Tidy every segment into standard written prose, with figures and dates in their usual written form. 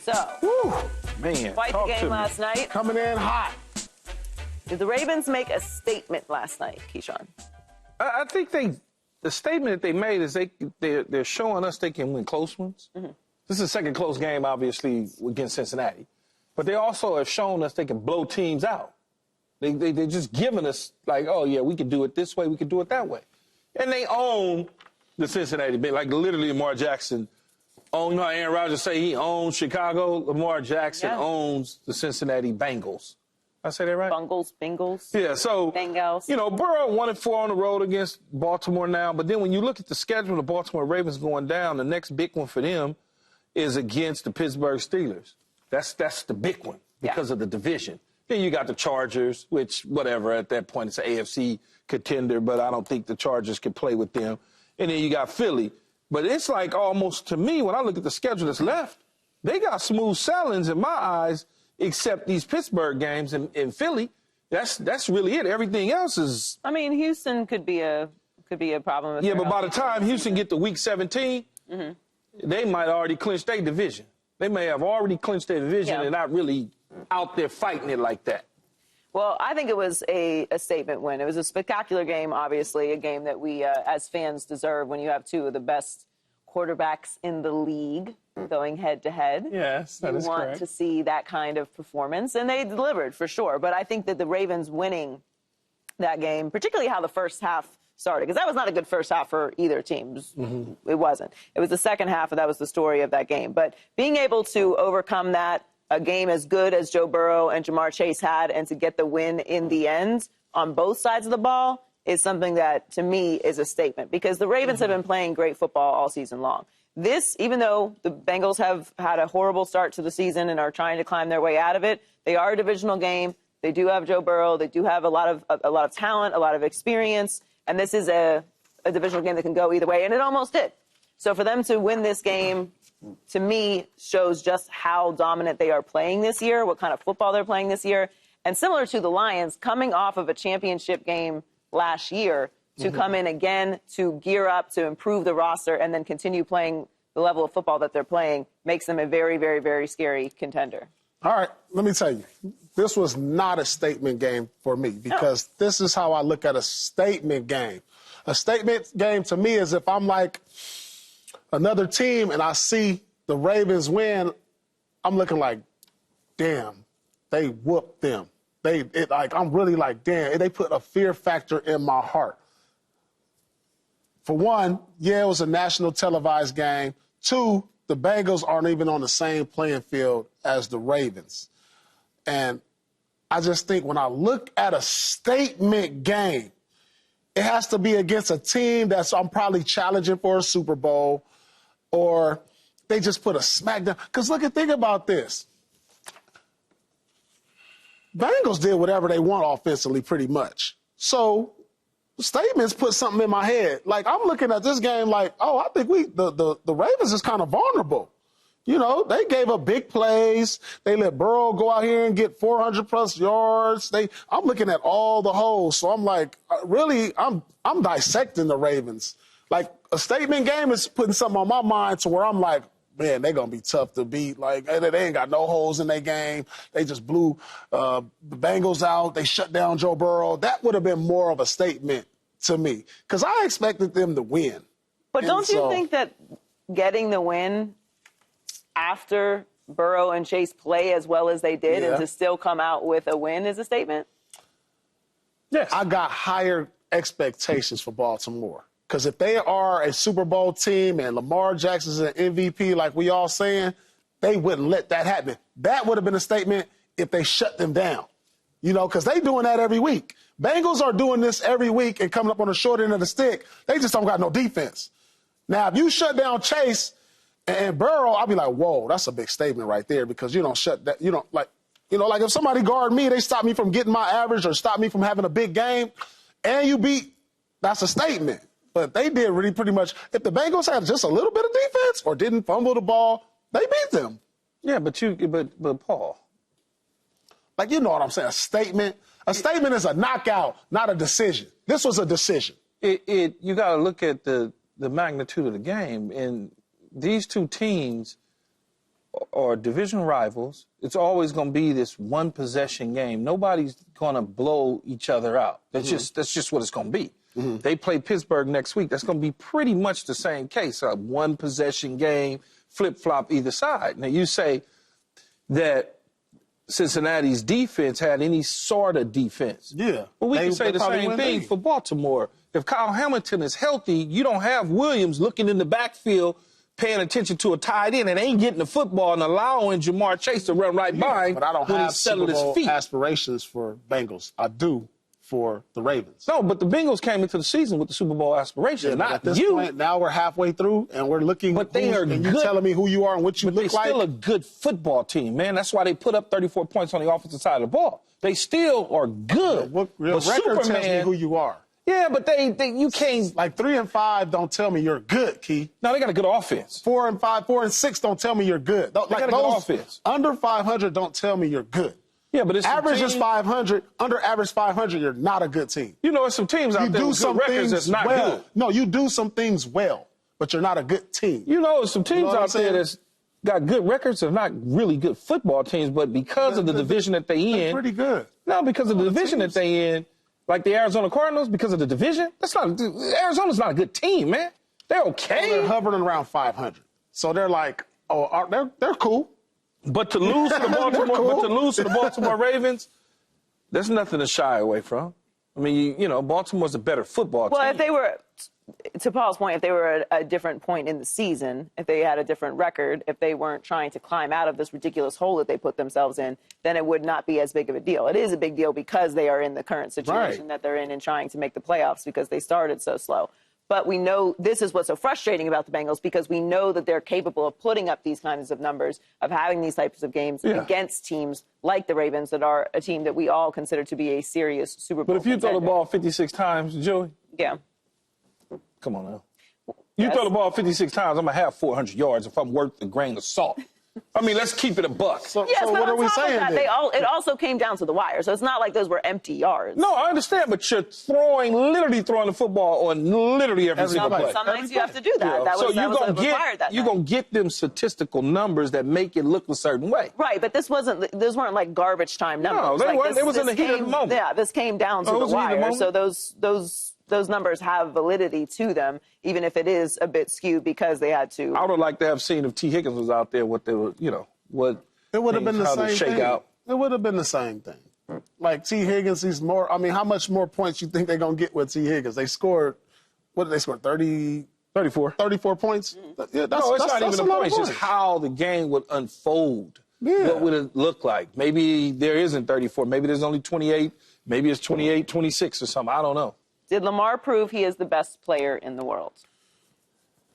So, Man, quite the game last night. Coming in hot. Did the Ravens make a statement last night, Keyshawn? I think the statement that they made is they're showing us they can win close ones. Mm-hmm. This is the second close game, obviously, against Cincinnati. But they also have shown us they can blow teams out. They're just giving us, like, oh, yeah, we can do it this way, we can do it that way. And they own the Cincinnati Bengals. Like, literally, Lamar Jackson owns, you know how Aaron Rodgers say he owns Chicago? Lamar Jackson owns the Cincinnati Bengals. I say that right? Bengals. Yeah, so, Bengals. you know, Burrow 1-4 on the road against Baltimore now. But then when you look at the schedule, the Baltimore Ravens going down, the next big one for them is against the Pittsburgh Steelers. That's the big one because of the division. Then you got the Chargers, which, whatever, at that point it's an AFC contender, but I don't think the Chargers can play with them. And then you got Philly. But it's like almost, to me, when I look at the schedule that's left, they got smooth sailings in my eyes, except these Pittsburgh games in Philly. That's really it. Everything else is... I mean, Houston could be a problem. Yeah, but by the time Houston get to week 17, they might already clinch their division. They may have already clinched their division and not really out there fighting it like that. Well, I think it was a statement win. It was a spectacular game, obviously, a game that we, as fans, deserve when you have two of the best quarterbacks in the league going head-to-head. Yes, that is correct. You want to see that kind of performance, and they delivered, for sure. But I think that the Ravens winning that game, particularly how the first half started, because that was not a good first half for either team. It wasn't. It was the second half, and that was the story of that game. But being able to overcome that, a game as good as Joe Burrow and Jamar Chase had, and to get the win in the end on both sides of the ball is something that, to me, is a statement. Because the Ravens have been playing great football all season long. This, even though the Bengals have had a horrible start to the season and are trying to climb their way out of it, they are a divisional game. They do have Joe Burrow. They do have a lot of talent, a lot of experience. And this is a divisional game that can go either way, and it almost did. So for them to win this game, to me, shows just how dominant they are playing this year, what kind of football they're playing this year. And similar to the Lions, coming off of a championship game last year, to come in again, to gear up, to improve the roster, and then continue playing the level of football that they're playing, makes them a very, very, very scary contender. All right, let me tell you, this was not a statement game for me, because this is how I look at a statement game. A statement game to me is if I'm like another team and I see the Ravens win, I'm looking like, damn, they whooped them. I'm really like, damn, they put a fear factor in my heart. For one, it was a national televised game. Two, the Bengals aren't even on the same playing field as the Ravens. And I just think when I look at a statement game, it has to be against a team I'm probably challenging for a Super Bowl, or they just put a smackdown. Because think about this. Bengals did whatever they want offensively pretty much. So statements put something in my head. Like, I'm looking at this game like, oh, I think the Ravens is kind of vulnerable. You know, they gave up big plays. They let Burrow go out here and get 400-plus yards. I'm looking at all the holes. So I'm like, really, I'm dissecting the Ravens. Like, a statement game is putting something on my mind to where I'm like, man, they're going to be tough to beat. Like, they ain't got no holes in their game. They just blew the Bengals out. They shut down Joe Burrow. That would have been more of a statement to me, because I expected them to win. But don't you think that getting the win after Burrow and Chase play as well as they did and to still come out with a win is a statement? Yes. I got higher expectations for Baltimore. Because if they are a Super Bowl team and Lamar Jackson's an MVP like we all saying, they wouldn't let that happen. That would have been a statement if they shut them down. You know, because they doing that every week. Bengals are doing this every week and coming up on the short end of the stick. They just don't got no defense. Now, if you shut down Chase and Burrow, I'll be like, whoa, that's a big statement right there, because you don't shut that. You don't like if somebody guard me, they stop me from getting my average or stop me from having a big game, and you beat, that's a statement. But they did really pretty much. If the Bengals had just a little bit of defense or didn't fumble the ball, they beat them. Yeah, but Paul, like, you know what I'm saying? A statement is a knockout, not a decision. This was a decision. You got to look at the magnitude of the game, and these two teams are division rivals, it's always going to be this one possession game. Nobody's going to blow each other out. That's just what it's going to be. They play Pittsburgh next week. That's going to be pretty much the same case. A one possession game, flip-flop either side. Now, you say that Cincinnati's defense had any sort of defense. Yeah. Well, we can say the same thing for Baltimore. If Kyle Hamilton is healthy, you don't have Williams looking in the backfield paying attention to a tight end and ain't getting the football and allowing Jamar Chase to run right by him. But I don't when have he's settled Super Bowl his feet. aspirations for Bengals. I do for the Ravens. No, but the Bengals came into the season with the Super Bowl aspirations, Yeah, not at this you. point, now we're halfway through, and we're looking. But they are and good. you telling me who you are and what you But look they're like. still a good football team, man. That's why they put up 34 points on the offensive side of the ball. They still are good. Your But record tells me Superman, who you are. yeah, but you can't. Like 3 and 5 don't tell me you're good, Key. No, they got a good offense. 4 and 5, 4 and 6 don't tell me you're good. got a good offense. Under 500 don't tell me you're good. Yeah, but it's Average is 500. Under average 500, you're not a good team. You know, there's some teams out You there do with some good records things that's not well. good. No, you do some things well, but you're not a good team. You know, there's some teams what I'm out there saying? that's got good records. They're not really good football teams, but because of the division that they They're in. pretty good. No, because of the division that they in, like the Arizona Cardinals, because of the division, Arizona's not a good team, man. They're okay. They're hovering around 500. So they're like, they're cool. But to lose to the Baltimore Ravens, there's nothing to shy away from. I mean, you know, Baltimore's a better football team. Well, if they were, to Paul's point, if they were at a different point in the season, if they had a different record, if they weren't trying to climb out of this ridiculous hole that they put themselves in, then it would not be as big of a deal. It is a big deal because they are in the current situation that they're in and trying to make the playoffs because they started so slow. But we know this is what's so frustrating about the Bengals because we know that they're capable of putting up these kinds of numbers, of having these types of games against teams like the Ravens that are a team that we all consider to be a serious Super Bowl But if you throw the ball 56 times, Joey, yeah. come on now. You throw the ball 56 times, I'm going to have 400 yards if I'm worth a grain of salt. I mean, let's keep it a buck. So Yes, but what are on we top of saying that, then? it also came down to the wire, so it's not like those were empty yards. No, I understand, but you're literally throwing the football on literally every single play. Sometimes you have to do that. Yeah. That So was you're required that going to get them statistical numbers that make it look a certain way. Right, but those weren't like garbage time numbers. No, they like weren't. It was in the heat of the moment. Yeah, this came down to the wire, so those numbers have validity to them, even if it is a bit skewed because they had to. I would have liked to have seen if T. Higgins was out there, what they were, what. It would have been the same shake thing. out. It would have been the same thing. Like T. Higgins, he's more. I mean, how much more points you think they're gonna get with T. Higgins? They scored. What did they score? 34 points. Yeah, that's, no, it's that's, not that's even a the lot points. of It's just how the game would unfold. Yeah. What would it look like? Maybe there isn't 34. Maybe there's only 28. Maybe it's 28, 26 or something. I don't know. Did Lamar prove he is the best player in the world?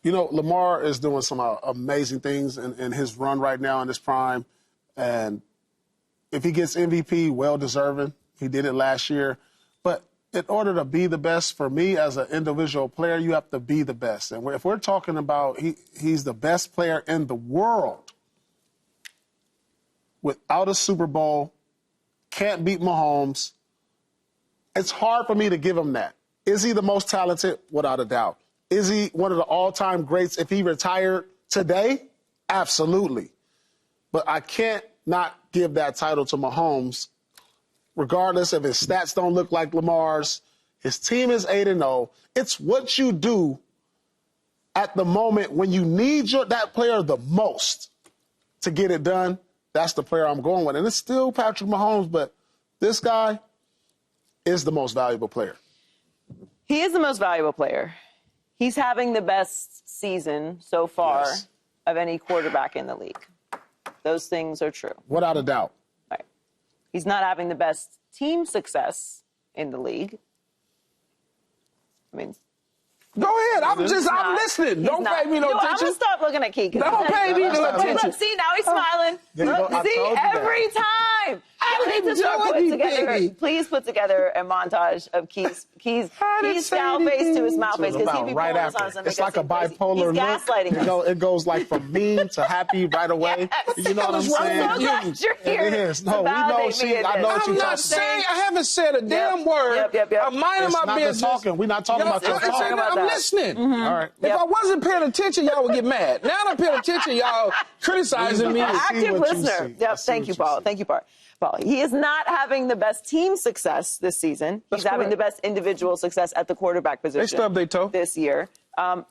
You know, Lamar is doing some amazing things in his run right now in his prime. And if he gets MVP, well-deserving. He did it last year. But in order to be the best, for me as an individual player, you have to be the best. And if we're talking about he's the best player in the world without a Super Bowl, can't beat Mahomes, it's hard for me to give him that. Is he the most talented? Without a doubt. Is he one of the all-time greats if he retired today? Absolutely. But I can't not give that title to Mahomes, regardless if his stats don't look like Lamar's. His team is 8-0. It's what you do at the moment when you need that player the most to get it done. That's the player I'm going with. And it's still Patrick Mahomes, but this guy is the most valuable player. He is the most valuable player. He's having the best season so far of any quarterback in the league. Those things are true. Without a doubt. Right. He's not having the best team success in the league. I mean, go ahead. I'm listening. Don't pay me no attention. I'm going to stop looking at Key. Don't pay me no attention. Look, see, now he's smiling. There you go. Look, I see, told you every time. need to start putting together. Please put together a montage of Keys scowl face to his mouth face because he'd be right after. It's like a bipolar He's gaslighting us. It goes like from mean to happy right away. Yes. You know what I'm saying? I'm so glad you're here. It is. No, we know I'm not saying I haven't said a damn word. I'm minding my business. We're not talking about your talking. I'm listening. All right. If I wasn't paying attention, y'all would get mad. Now I'm paying attention, y'all criticizing me. Active listener. Yep. Thank you, Paul. Thank you, Paul. He is not having the best team success this season. He's having the best individual success at the quarterback position. They stubbed their toe this year.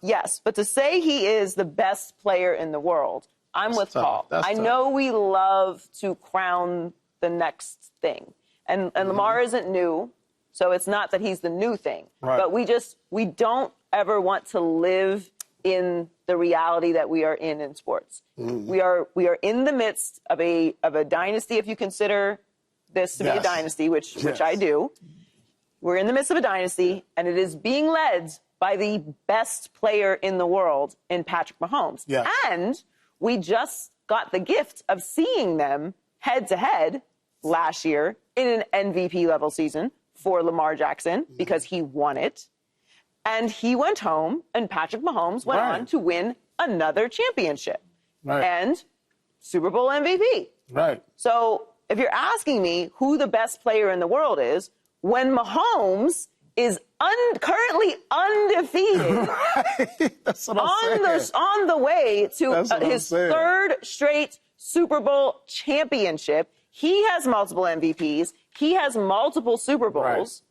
Yes, but to say he is the best player in the world, I'm with Paul. I know we love to crown the next thing. And Lamar isn't new, so it's not that he's the new thing. Right. But we don't ever want to live in the reality that we are in sports. We are in the midst of a dynasty, if you consider this to be a dynasty, which I do. We're in the midst of a dynasty, and it is being led by the best player in the world in Patrick Mahomes. Yeah. And we just got the gift of seeing them head-to-head last year in an MVP-level season for Lamar Jackson because he won it. And he went home, and Patrick Mahomes went on to win another championship and Super Bowl MVP. Right. So if you're asking me who the best player in the world is, when Mahomes is currently undefeated That's what I'm saying. on the way to his saying. third straight Super Bowl championship, he has multiple MVPs, he has multiple Super Bowls.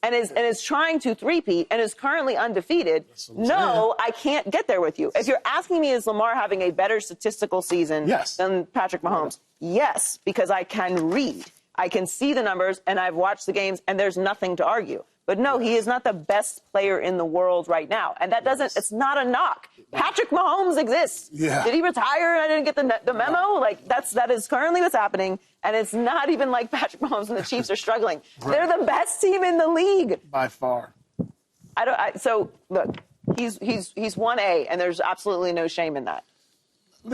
And is trying to three-peat and is currently undefeated. No, I can't get there with you. If you're asking me, is Lamar having a better statistical season than Patrick Mahomes? Yes, because I can read. I can see the numbers, and I've watched the games, and there's nothing to argue. But no, he is not the best player in the world right now. And that it's not a knock. Patrick Mahomes exists. Yeah. Did he retire and I didn't get the memo? Like, that is currently what's happening. And it's not even like Patrick Mahomes and the Chiefs are struggling. They're the best team in the league. By far. So, look, he's 1A, and there's absolutely no shame in that.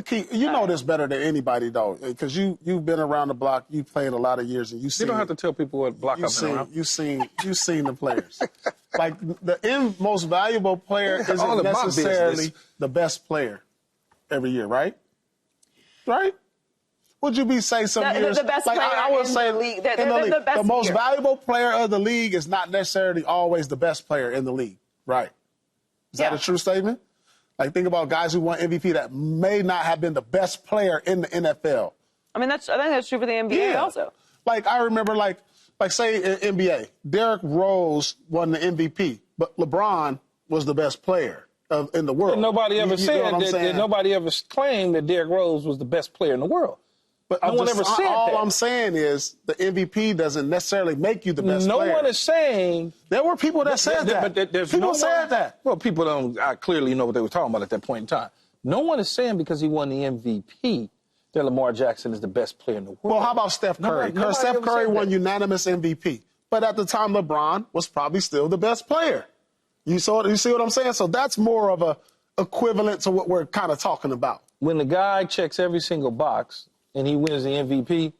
You know this better than anybody, though, because you've been around the block. You played a lot of years, and you don't have to tell people what block I've been around. You've seen the players. Like the most valuable player isn't necessarily the best player every year, right? Right? Would you say some years? The best player I would say in the league. The most valuable player of the league is not necessarily always the best player in the league, right? Is that a true statement? Like, think about guys who won MVP that may not have been the best player in the NFL. I mean, I think that's true for the NBA also. Like, I remember, like say in NBA, Derrick Rose won the MVP, but LeBron was the best player in the world. And nobody ever said that. Nobody ever claimed that Derrick Rose was the best player in the world. But no one ever said that. All I'm saying is the MVP doesn't necessarily make you the best player. No one is saying. There were people that said that. But there's people said that. Well, people don't clearly know what they were talking about at that point in time. No one is saying because he won the MVP that Lamar Jackson is the best player in the world. Well, how about Steph Curry? Because Steph Curry won unanimous MVP. But at the time, LeBron was probably still the best player. You see what I'm saying? So that's more of a equivalent to what we're kind of talking about. When the guy checks every single box and he wins the MVP,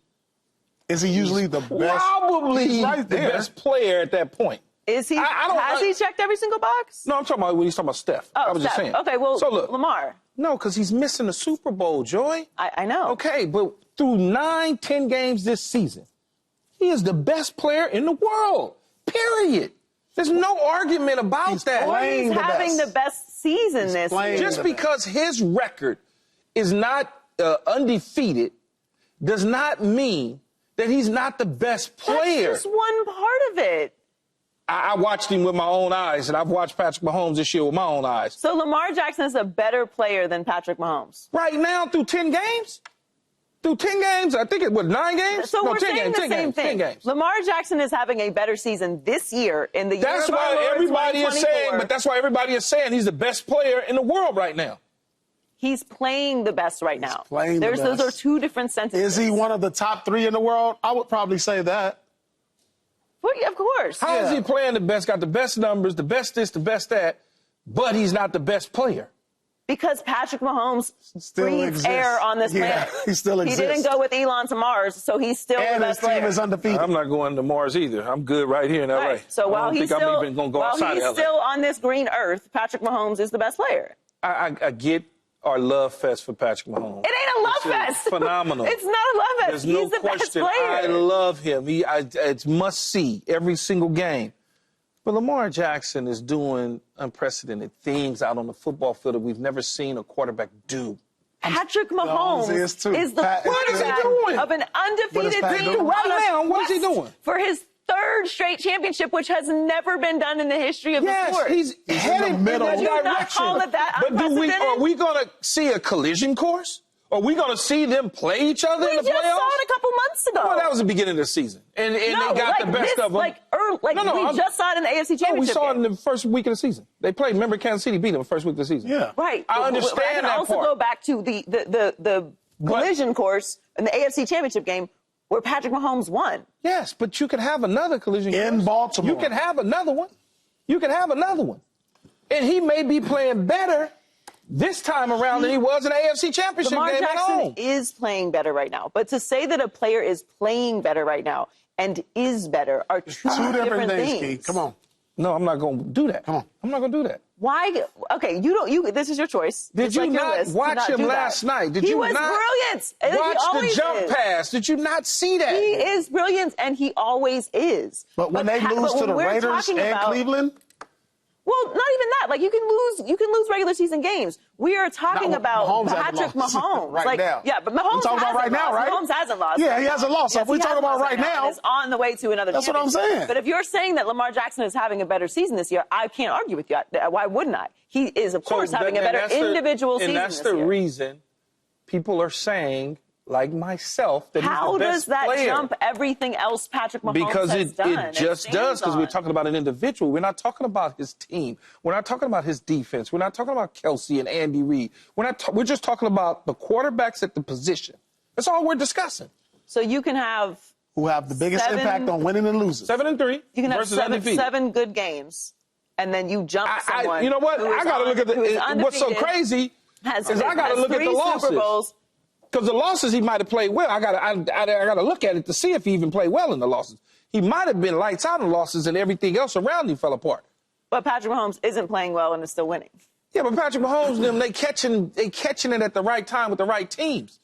is he usually the best? Probably the best player at that point. Is he? Has he checked every single box? No, I'm talking about when he's talking about Steph. Oh, I was just saying. Okay, well, so look, Lamar. No, because he's missing the Super Bowl, Joy. I know. Okay, but through 9-10 games this season, he is the best player in the world. Period. There's no argument about that. He's having the best season this year. Just because his record is not undefeated does not mean that he's not the best player. That's just one part of it. I watched him with my own eyes, and I've watched Patrick Mahomes this year with my own eyes. So Lamar Jackson is a better player than Patrick Mahomes? Right now, through 10 games? Through 10 games? I think it was 9 games? So we're saying the same thing. 10 games. Lamar Jackson is having a better season this year in the year That's why everybody is saying, but that's why everybody is saying he's the best player in the world right now. He's playing the best right now. Those are two different sentences. Is he one of the top 3 in the world? I would probably say that. Well, yeah, of course. How is he playing the best, got the best numbers, the best this, the best that, but he's not the best player? Because Patrick Mahomes Still breathes exists. air on this Yeah, planet. he still exists. He didn't go with Elon to Mars, so he's still the And his best team player. is undefeated. I'm not going to Mars either. I'm good right here in LA. Right. So while I don't he's think still, I'm even going to go while outside he's of LA. still on this green earth, Patrick Mahomes is the best player. I get our love fest for Patrick Mahomes. It ain't a love fest. Phenomenal. It's not a love fest. There's He's no the best question. player. I love him. It's must see every single game. But Lamar Jackson is doing unprecedented things out on the football field that we've never seen a quarterback do. Patrick Mahomes is too. is the Pat- What is he quarterback doing? of an undefeated Pat team doing? Right now, what is he West doing? for his third straight championship, which has never been done in the history of the Yes, sport. he's headed in middle. that Would you not direction. call it that But are unprecedented? we going to see a collision course? Are we going to see them play each other We in the just playoffs? saw it a couple months ago. Well, that was the beginning of the season, and no, they got the best of them. We just saw it in the AFC Championship. No, we saw it in game. the first week of the season. They played. Remember, Kansas City beat them the first week of the season. Yeah. Right. I But understand I can that also part. go back to the collision course in the AFC Championship game where Patrick Mahomes won. Yes, but you could have another collision In course. Baltimore. You can have another one. You can have another one, and he may be playing better this time around than he was in the AFC Championship Lamar game at Jackson home. is playing better right now. But to say that a player is playing better right now and is better are two different things, Key. things. Come on. No, I'm not going to do that. Come on. I'm not going to do that. Why? Okay, this is your choice. Did Just you like your not list, to watch not him do that. last night? Did he you was not brilliant. I think he watch the always jump is. pass? Did you not see that? He is brilliant, and he always is. But when they lose but to the when we're Raiders talking and about- Cleveland, Well, not even that. Like you can lose regular season games. We are talking Not- about Mahomes hasn't Patrick lost Mahomes right like, now. Yeah, but We're Mahomes talking about hasn't right now, lost. right? Mahomes hasn't lost. Yeah, right he now. hasn't lost. So Yes, if we he talk hasn't about lost right now- and is on the way to another. That's what I'm championship. saying. But if you're saying that Lamar Jackson is having a better season this year, I can't argue with you. Why wouldn't I? He is, of course, having a better individual season And that's this the year. reason people are saying, like myself, that How he's the does best that player. Everything everything else Patrick Mahomes Because has it done? just and does, because we're stands talking on? about an individual. We're not talking about his team. We're not talking about his defense. We're not talking about Kelsey and Andy Reid. We're just talking about the quarterbacks at the position. That's all we're discussing. So you can have who have the biggest 7 impact on winning and losing. 7-3 You can have versus undefeated. seven good games, and then you jump someone. You know what? who is I got to look at who is what's so undefeated, crazy has is I got to has look at 3 the losses. Super Bowls. Because the losses he might have played well. I got to look at it to see if he even played well in the losses. He might have been lights out in the losses, and everything else around him fell apart. But Patrick Mahomes isn't playing well and is still winning. Yeah, but Patrick Mahomes and them, they catching it at the right time with the right teams.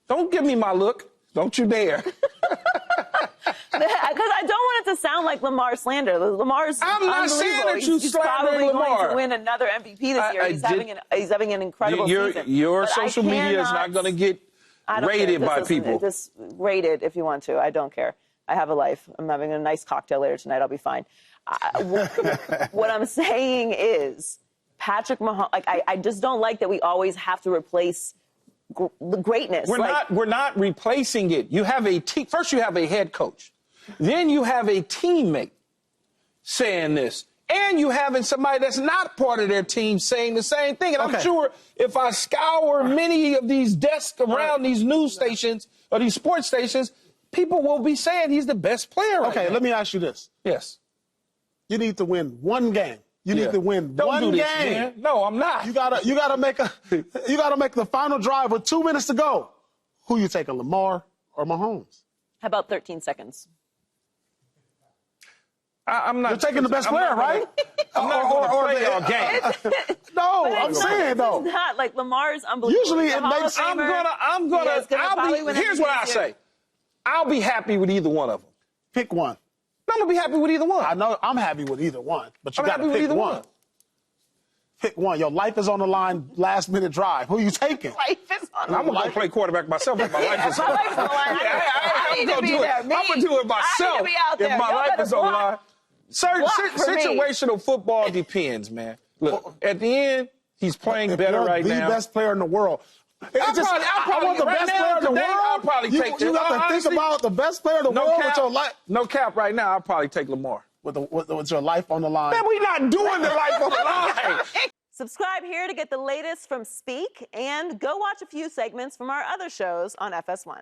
Don't give me my look. Don't you dare. Because I don't want it to sound like Lamar slander. Lamar's I'm not saying unbelievable. that you He's slandering probably going Lamar. to win another MVP this year. He's having an incredible season. Your But I social media is not going to get I don't rated care. by Listen, people. Just rate it if you want to. I don't care. I have a life. I'm having a nice cocktail later tonight. I'll be fine. What I'm saying is Patrick Mahomes, I just don't like that we always have to replace greatness. We're not replacing it. You have a team. First, you have a head coach. Then you have a teammate saying this. And you having somebody that's not part of their team saying the same thing. And I'm sure if I scour many of these desks around these news stations or these sports stations, people will be saying he's the best player right now. Let me ask you this. Yes. You need to win one game. You need to win Don't one do this, game. man. No, I'm not. You gotta make the final drive with 2 minutes to go. Who you taking, Lamar or Mahomes? How about 13 seconds? I'm not. You're taking the best player, right? I'm not going to play y'all game. No, I'm saying though. It's not like Lamar's unbelievable. Usually He's a it Hall of makes- Famer. Here's what I say. I'll be happy with either one of them. Pick one. I'm going to be happy with either one. I know I'm happy with either one, but you I'm got happy to with pick either one. Pick one. Your life is on the line. Last minute drive. Who you taking? Life is on the I'm going to play quarterback myself if my life is on the line. My life's on the line. I need to be there. I'm going to do it myself I need to be out there. if my Y'all life better is on the line. block for me. Situational football depends, man. Look, at the end, he's playing better You're right now. the best player in the world. I want the right best now, player in the today, world. I'll probably take You got to honestly, think about the best player in the world with your life. No cap right now, I'll probably take Lamar. With your life on the line. Man, we not doing the life on the line. Subscribe here to get the latest from Speak and go watch a few segments from our other shows on FS1.